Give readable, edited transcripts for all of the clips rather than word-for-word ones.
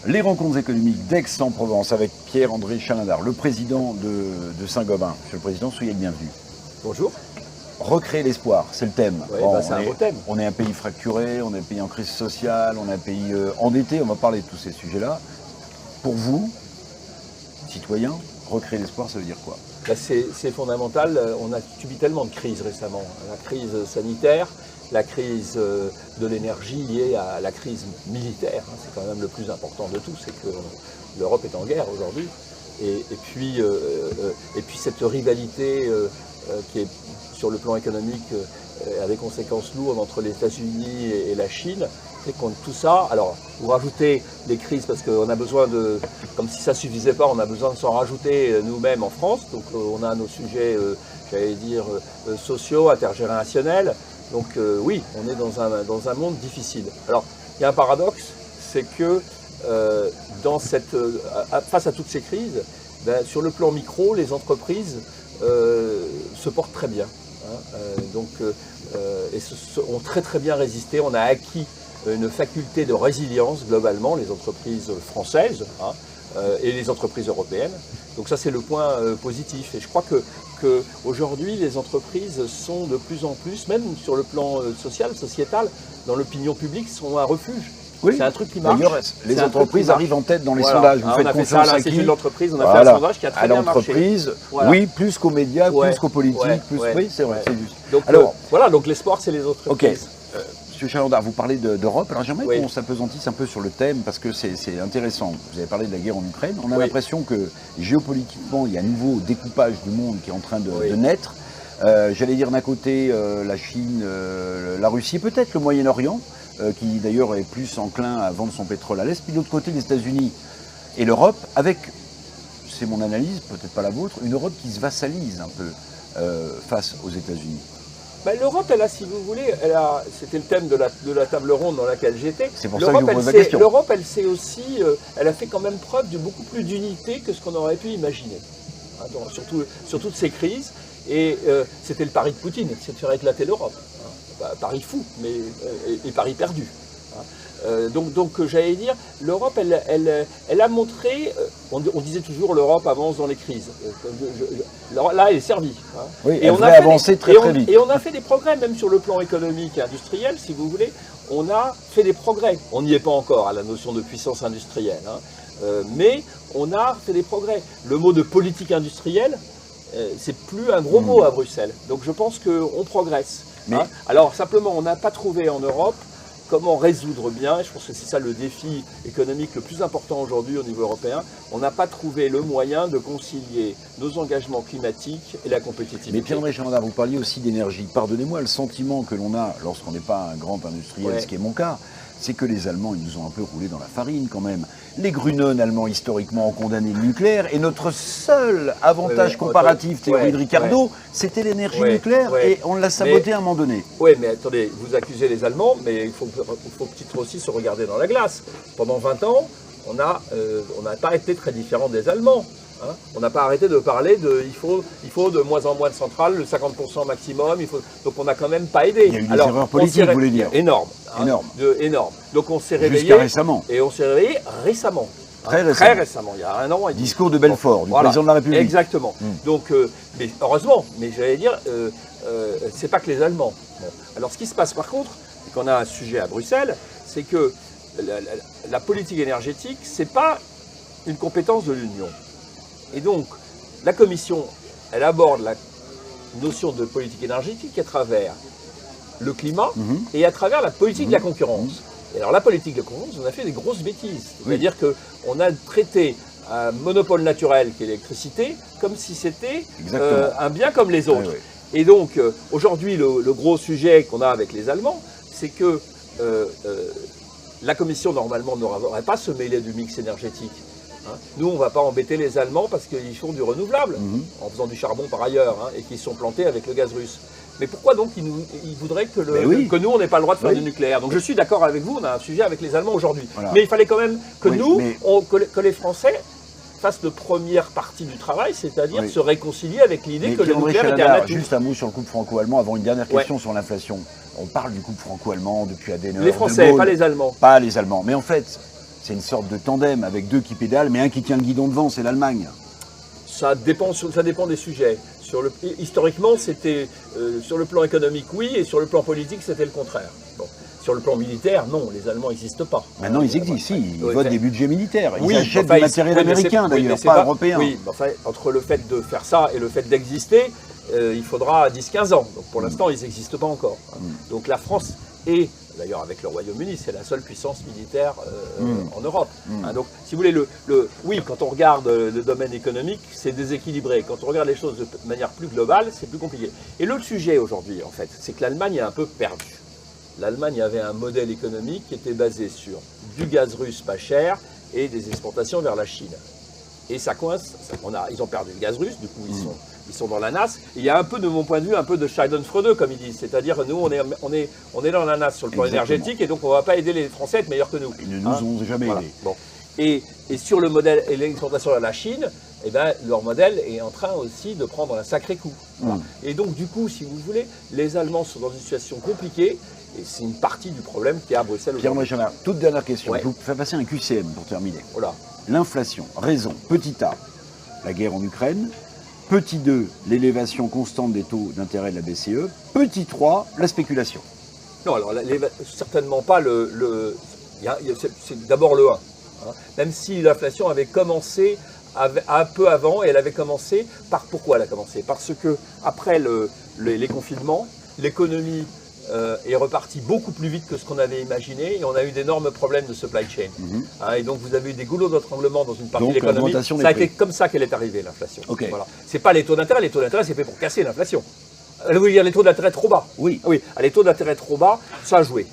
Les rencontres économiques d'Aix-en-Provence avec Pierre-André Chalindar, le président de Saint-Gobain. Monsieur le Président, soyez le bienvenu. Bonjour. Recréer l'espoir, c'est le thème. Oui, bon, c'est un beau thème. On est un pays fracturé, on est un pays en crise sociale, on est un pays endetté, on va parler de tous ces sujets-là. Pour vous, citoyens, recréer l'espoir, ça veut dire quoi? C'est fondamental, on a subi tellement de crises récemment. La crise sanitaire, la crise de l'énergie liée à la crise militaire, c'est quand même le plus important de tout, c'est que l'Europe est en guerre aujourd'hui. Et puis cette rivalité qui est sur le plan économique a des conséquences lourdes entre les États-Unis et la Chine. Et contre tout ça, alors vous rajoutez les crises parce qu'on a besoin de, comme si ça ne suffisait pas, on a besoin de s'en rajouter nous-mêmes en France. Donc on a nos sujets, j'allais dire, sociaux, intergénérationnels. Donc oui, on est dans un monde difficile. Alors il y a un paradoxe, c'est que face à toutes ces crises, sur le plan micro, les entreprises se portent très bien. Et ont très bien résisté. On a acquis une faculté de résilience globalement, les entreprises françaises et les entreprises européennes. Donc ça c'est le point positif. Et je crois que aujourd'hui les entreprises sont de plus en plus, même sur le plan social, sociétal, dans l'opinion publique, sont un refuge. Oui. C'est un truc qui marche. D'ailleurs, les entreprises arrivent en tête dans les voilà. sondages. Vous faites on a fait confiance ça à à qui? l'Institut de l'entreprise, on a fait un sondage qui a très bien marché. À l'entreprise, voilà. Oui, plus qu'aux médias, plus qu'aux politiques. Oui, c'est vrai, c'est juste. Donc, alors, voilà, donc l'espoir, c'est les entreprises. Ok. Monsieur Chalindar, vous parlez d'Europe. Alors j'aimerais qu'on s'apesantisse un peu sur le thème parce que c'est intéressant. Vous avez parlé de la guerre en Ukraine. On a l'impression que géopolitiquement, il y a un nouveau découpage du monde qui est en train de naître. J'allais dire d'un côté la Chine, la Russie, peut-être le Moyen-Orient, qui d'ailleurs est plus enclin à vendre son pétrole à l'Est, puis de l'autre côté les États-Unis et l'Europe, avec, c'est mon analyse, peut-être pas la vôtre, une Europe qui se vassalise un peu face aux États-Unis. L'Europe, elle a, si vous voulez, c'était le thème de la table ronde dans laquelle j'étais. C'est pour ça que je vous pose la question. L'Europe, elle sait aussi, elle a fait quand même preuve de beaucoup plus d'unité que ce qu'on aurait pu imaginer, sur toutes ces crises. Et c'était le pari de Poutine, c'est de faire éclater l'Europe. Pari fou, et pari perdu. Donc j'allais dire, l'Europe, elle a montré, on disait toujours l'Europe avance dans les crises. Là, elle est servie. Oui, et elle va avancer très vite. Et on a fait des progrès, même sur le plan économique et industriel, si vous voulez. On a fait des progrès. On n'y est pas encore à la notion de puissance industrielle, mais on a fait des progrès. Le mot de politique industrielle, c'est plus un gros mot à Bruxelles. Donc je pense qu'on progresse. Alors simplement, on n'a pas trouvé en Europe comment résoudre bien, et je pense que c'est ça le défi économique le plus important aujourd'hui au niveau européen, on n'a pas trouvé le moyen de concilier nos engagements climatiques et la compétitivité. Mais Pierre-André Chalindar, vous parliez aussi d'énergie. Pardonnez-moi, le sentiment que l'on a lorsqu'on n'est pas un grand industriel, ce qui est mon cas, c'est que les Allemands, ils nous ont un peu roulé dans la farine quand même. Les Grünen allemands, historiquement, ont condamné le nucléaire, et notre seul avantage comparatif, théorie de Ricardo, c'était l'énergie nucléaire, et on l'a saboté à un moment donné. Oui, mais attendez, vous accusez les Allemands, mais il faut peut-être aussi se regarder dans la glace. Pendant 20 ans, on n'a pas été très différent des Allemands. On n'a pas arrêté de parler il faut de moins en moins de centrales, le 50% maximum, donc on n'a quand même pas aidé. Il y a eu des erreurs politiques, vous voulez dire. Énorme. Énorme. Donc on s'est réveillé. Jusqu'à récemment. Et on s'est réveillé récemment. Très récemment, il y a un an et demi. Discours de Belfort, du président de la République. Exactement. Donc, mais heureusement, mais j'allais dire, c'est pas que les Allemands. Alors ce qui se passe par contre, c'est qu'on a un sujet à Bruxelles, c'est que la politique énergétique, c'est pas une compétence de l'Union. Et donc, la Commission, elle aborde la notion de politique énergétique à travers le climat et à travers la politique de la concurrence. Et alors, la politique de la concurrence, on a fait des grosses bêtises. C'est-à-dire qu'on a traité un monopole naturel qui est l'électricité comme si c'était un bien comme les autres. Et donc, aujourd'hui, le gros sujet qu'on a avec les Allemands, c'est que la Commission, normalement, n'aurait pas se mêler du mix énergétique. Nous, on ne va pas embêter les Allemands parce qu'ils font du renouvelable, en faisant du charbon par ailleurs, et qu'ils sont plantés avec le gaz russe. Mais pourquoi donc ils voudraient que nous, on n'ait pas le droit de faire du nucléaire? Donc je suis d'accord avec vous, on a un sujet avec les Allemands aujourd'hui. Voilà. Mais il fallait quand même que que les Français fassent la première partie du travail, c'est-à-dire se réconcilier avec l'idée que le nucléaire était un atout. Juste un mot sur le couple franco-allemand, avant une dernière question sur l'inflation. On parle du couple franco-allemand depuis Adenauer. Les Français, pas les Allemands. Pas les Allemands. Mais en fait, c'est une sorte de tandem avec deux qui pédalent, mais un qui tient le guidon devant, c'est l'Allemagne. Ça dépend des sujets. Historiquement, c'était sur le plan économique, oui, et sur le plan politique, c'était le contraire. Bon. Sur le plan militaire, non, les Allemands n'existent pas. Maintenant, ils existent, si, ils votent des budgets militaires. Ils oui, achètent du matériel américain, d'ailleurs, pas européen. Oui, enfin, entre le fait de faire ça et le fait d'exister, il faudra 10-15 ans. Donc pour l'instant, ils n'existent pas encore. Donc la France est, d'ailleurs avec le Royaume-Uni, c'est la seule puissance militaire en Europe. Donc si vous voulez, oui, quand on regarde le domaine économique, c'est déséquilibré. Quand on regarde les choses de manière plus globale, c'est plus compliqué. Et l'autre sujet aujourd'hui, en fait, c'est que l'Allemagne a un peu perdu. L'Allemagne avait un modèle économique qui était basé sur du gaz russe pas cher et des exportations vers la Chine. Et ça coince, ils ont perdu le gaz russe, du coup ils sont dans la nasse. Et il y a un peu, de mon point de vue, un peu de Schadenfreude, comme ils disent. C'est-à-dire, nous, on est dans la nasse sur le plan énergétique, et donc on ne va pas aider les Français à être meilleurs que nous. Ils ne nous ont jamais aidés. Bon. Et sur le modèle et l'exportation vers la Chine, eh ben, leur modèle est en train aussi de prendre un sacré coup. Et donc, du coup, si vous voulez, les Allemands sont dans une situation compliquée. Et c'est une partie du problème qui est à Bruxelles aujourd'hui. Pierre-André Chabert, toute dernière question. Je vous fais passer un QCM pour terminer. Voilà. L'inflation, raison. Petit A, la guerre en Ukraine. Petit 2, l'élévation constante des taux d'intérêt de la BCE. Petit 3, la spéculation. Non, alors certainement pas c'est d'abord le 1. Même si l'inflation avait commencé un peu avant, et elle avait commencé par... Pourquoi elle a commencé? Parce que après les confinements, l'économie est reparti beaucoup plus vite que ce qu'on avait imaginé et on a eu d'énormes problèmes de supply chain. Et donc vous avez eu des goulots d'étranglement dans une partie de l'économie. Ça a été comme ça qu'elle est arrivée, l'inflation. Voilà. C'est pas les taux d'intérêt c'est fait pour casser l'inflation. Vous voulez dire les taux d'intérêt trop bas? Oui. Les taux d'intérêt trop bas, ça a joué.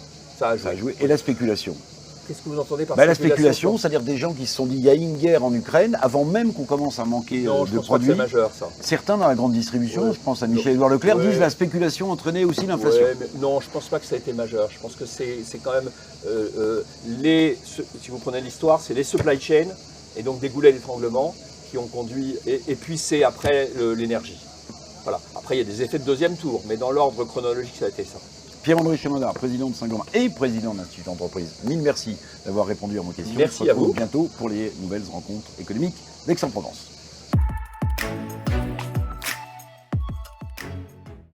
Et la spéculation? Qu'est-ce que vous entendez par la spéculation, c'est-à-dire des gens qui se sont dit il y a une guerre en Ukraine, avant même qu'on commence à manquer de produits. C'est majeur, ça. Certains dans la grande distribution, je pense à Michel-Édouard Leclerc, disent la spéculation entraînait aussi l'inflation. Non, je ne pense pas que ça a été majeur. Je pense que c'est quand même, si vous prenez l'histoire, c'est les supply chains et donc des goulets d'étranglement qui ont conduit, et puis c'est après l'énergie. Voilà. Après, il y a des effets de deuxième tour, mais dans l'ordre chronologique, ça a été ça. Pierre-André Chabert, président de Saint-Gobain et président de l'Institut d'entreprise. Mille merci d'avoir répondu à mon question. Merci à vous. Bientôt pour les nouvelles rencontres économiques d'Aix-en-Provence.